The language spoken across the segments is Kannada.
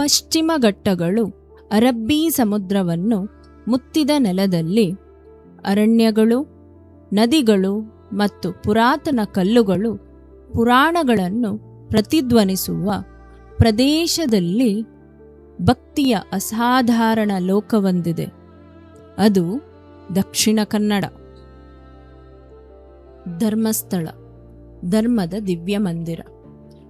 ಪಶ್ಚಿಮ ಘಟ್ಟಗಳು ಅರಬ್ಬಿ ಸಮುದ್ರವನ್ನು ಮುತ್ತಿದ ನೆಲದಲ್ಲಿ ಅರಣ್ಯಗಳು, ನದಿಗಳು ಮತ್ತು ಪುರಾತನ ಕಲ್ಲುಗಳು ಪುರಾಣಗಳನ್ನು ಪ್ರತಿಧ್ವನಿಸುವ ಪ್ರದೇಶದಲ್ಲಿ ಭಕ್ತಿಯ ಅಸಾಧಾರಣ ಲೋಕವೊಂದಿದೆ. ಅದು ದಕ್ಷಿಣ ಕನ್ನಡ. ಧರ್ಮಸ್ಥಳ, ಧರ್ಮದ ದಿವ್ಯ ಮಂದಿರ.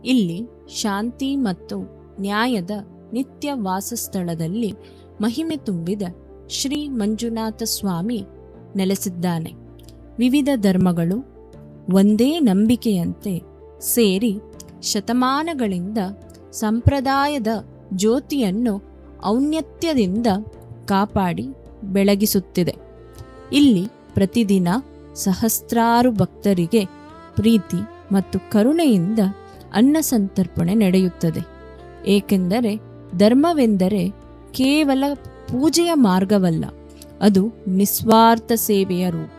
ಇಲ್ಲಿ ಶಾಂತಿ ಮತ್ತು ನ್ಯಾಯದ ನಿತ್ಯ ವಾಸಸ್ಥಳದಲ್ಲಿ ಮಹಿಮೆ ತುಂಬಿದ ಶ್ರೀ ಮಂಜುನಾಥ ಸ್ವಾಮಿ ನೆಲೆಸಿದ್ದಾನೆ. ವಿವಿಧ ಧರ್ಮಗಳು ಒಂದೇ ನಂಬಿಕೆಯಂತೆ ಸೇರಿ ಶತಮಾನಗಳಿಂದ ಸಂಪ್ರದಾಯದ ಜ್ಯೋತಿಯನ್ನು ಔನ್ನತ್ಯದಿಂದ ಕಾಪಾಡಿ ಬೆಳಗಿಸುತ್ತಿದೆ. ಇಲ್ಲಿ ಪ್ರತಿದಿನ ಸಹಸ್ರಾರು ಭಕ್ತರಿಗೆ ಪ್ರೀತಿ ಮತ್ತು ಕರುಣೆಯಿಂದ ಅನ್ನ ಸಂತರ್ಪಣೆ ನಡೆಯುತ್ತದೆ. ಏಕೆಂದರೆ ಧರ್ಮವೆಂದರೆ ಕೇವಲ ಪೂಜೆಯ ಮಾರ್ಗವಲ್ಲ, ಅದು ನಿಸ್ವಾರ್ಥ ಸೇವೆಯ ರೂಪ.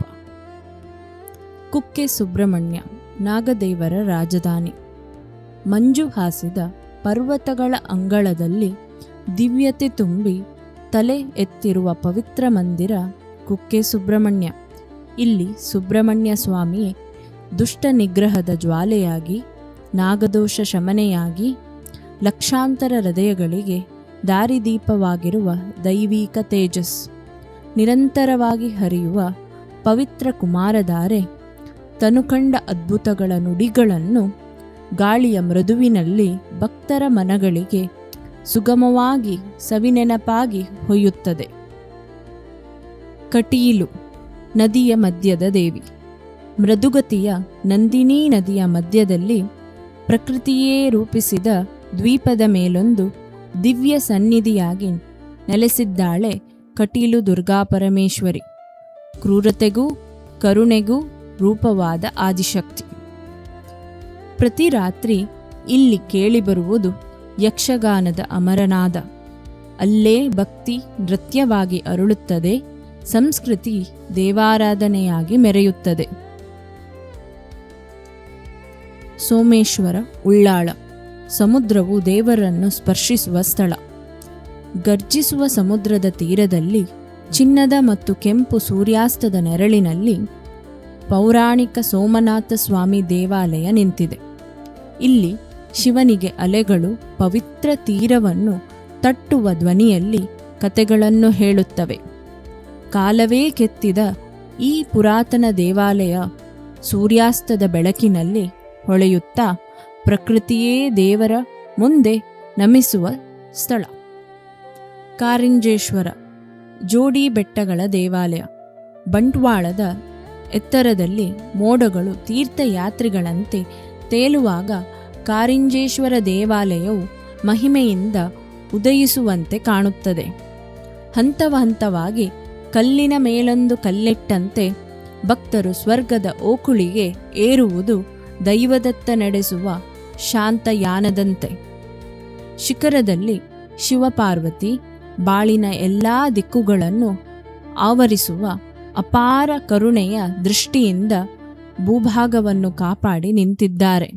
ಕುಕ್ಕೆ ಸುಬ್ರಹ್ಮಣ್ಯ, ನಾಗದೇವರ ರಾಜಧಾನಿ. ಮಂಜು ಹಾಸಿದ ಪರ್ವತಗಳ ಅಂಗಳದಲ್ಲಿ ದಿವ್ಯತೆ ತುಂಬಿ ತಲೆ ಎತ್ತಿರುವ ಪವಿತ್ರ ಮಂದಿರ ಕುಕ್ಕೆ ಸುಬ್ರಹ್ಮಣ್ಯ. ಇಲ್ಲಿ ಸುಬ್ರಹ್ಮಣ್ಯ ಸ್ವಾಮಿಯೇ ದುಷ್ಟ ನಿಗ್ರಹದ ಜ್ವಾಲೆಯಾಗಿ, ನಾಗದೋಷ ಶಮನೆಯಾಗಿ, ಲಕ್ಷಾಂತರ ಹೃದಯಗಳಿಗೆ ದಾರಿದೀಪವಾಗಿರುವ ದೈವಿಕ ತೇಜಸ್. ನಿರಂತರವಾಗಿ ಹರಿಯುವ ಪವಿತ್ರ ಕುಮಾರಧಾರೆ ತನುಕಂಡ ಅದ್ಭುತಗಳ ನುಡಿಗಳನ್ನು ಗಾಳಿಯ ಮೃದುವಿನಲ್ಲಿ ಭಕ್ತರ ಮನಗಳಿಗೆ ಸುಗಮವಾಗಿ ಸವಿನೆನಪಾಗಿ ಹೊಯ್ಯುತ್ತದೆ. ಕಟೀಲು, ನದಿಯ ಮಧ್ಯದ ದೇವಿ. ಮೃದುಗತಿಯ ನಂದಿನಿ ನದಿಯ ಮಧ್ಯದಲ್ಲಿ ಪ್ರಕೃತಿಯೇ ರೂಪಿಸಿದ ದ್ವೀಪದ ಮೇಲೊಂದು ದಿವ್ಯ ಸನ್ನಿಧಿಯಾಗಿ ನೆಲೆಸಿದ್ದಾಳೆ ಕಟೀಲು ದುರ್ಗಾಪರಮೇಶ್ವರಿ. ಕ್ರೂರತೆಗೂ ಕರುಣೆಗೂ ರೂಪವಾದ ಆದಿಶಕ್ತಿ. ಪ್ರತಿ ರಾತ್ರಿ ಇಲ್ಲಿ ಕೇಳಿಬರುವುದು ಯಕ್ಷಗಾನದ ಅಮರನಾದ. ಅಲ್ಲೇ ಭಕ್ತಿ ನೃತ್ಯವಾಗಿ ಅರಳುತ್ತದೆ, ಸಂಸ್ಕೃತಿ ದೇವಾರಾಧನೆಯಾಗಿ ಮೆರೆಯುತ್ತದೆ. ಸೋಮೇಶ್ವರ, ಉಳ್ಳಾಳ. ಸಮುದ್ರವು ದೇವರನ್ನು ಸ್ಪರ್ಶಿಸುವ ಸ್ಥಳ. ಗರ್ಜಿಸುವ ಸಮುದ್ರದ ತೀರದಲ್ಲಿ ಚಿನ್ನದ ಮತ್ತು ಕೆಂಪು ಸೂರ್ಯಾಸ್ತದ ನೆರಳಿನಲ್ಲಿ ಪೌರಾಣಿಕ ಸೋಮನಾಥ ಸ್ವಾಮಿ ದೇವಾಲಯ ನಿಂತಿದೆ. ಇಲ್ಲಿ ಶಿವನಿಗೆ ಅಲೆಗಳು ಪವಿತ್ರ ತೀರವನ್ನು ತಟ್ಟುವ ಧ್ವನಿಯಲ್ಲಿ ಕತೆಗಳನ್ನು ಹೇಳುತ್ತವೆ. ಕಾಲವೇ ಕೆತ್ತಿದ ಈ ಪುರಾತನ ದೇವಾಲಯ ಸೂರ್ಯಾಸ್ತದ ಬೆಳಕಿನಲ್ಲಿ ಹೊಳೆಯುತ್ತಾ ಪ್ರಕೃತಿಯೇ ದೇವರ ಮುಂದೆ ನಮಿಸುವ ಸ್ಥಳ. ಕಾರಿಂಜೇಶ್ವರ, ಜೋಡಿ ಬೆಟ್ಟಗಳ ದೇವಾಲಯ. ಬಂಟ್ವಾಳದ ಎತ್ತರದಲ್ಲಿ ಮೋಡಗಳು ತೀರ್ಥಯಾತ್ರಿಗಳಂತೆ ತೇಲುವಾಗ ಕಾರಿಂಜೇಶ್ವರ ದೇವಾಲಯವು ಮಹಿಮೆಯಿಂದ ಉದಯಿಸುವಂತೆ ಕಾಣುತ್ತದೆ. ಹಂತವಾಗಿ ಕಲ್ಲಿನ ಮೇಲೊಂದು ಕಲ್ಲಿಟ್ಟಂತೆ ಭಕ್ತರು ಸ್ವರ್ಗದ ಓಕುಳಿಗೆ ಏರುವುದು ದೈವದತ್ತ ನಡೆಸುವ ಶಾಂತಯಾನದಂತೆ. ಶಿಖರದಲ್ಲಿ ಶಿವಪಾರ್ವತಿ ಬಾಳಿನ ಎಲ್ಲ ದಿಕ್ಕುಗಳನ್ನು ಆವರಿಸುವ ಅಪಾರ ಕರುಣೆಯ ದೃಷ್ಟಿಯಿಂದ ಭೂಭಾಗವನ್ನು ಕಾಪಾಡಿ ನಿಂತಿದ್ದಾರೆ.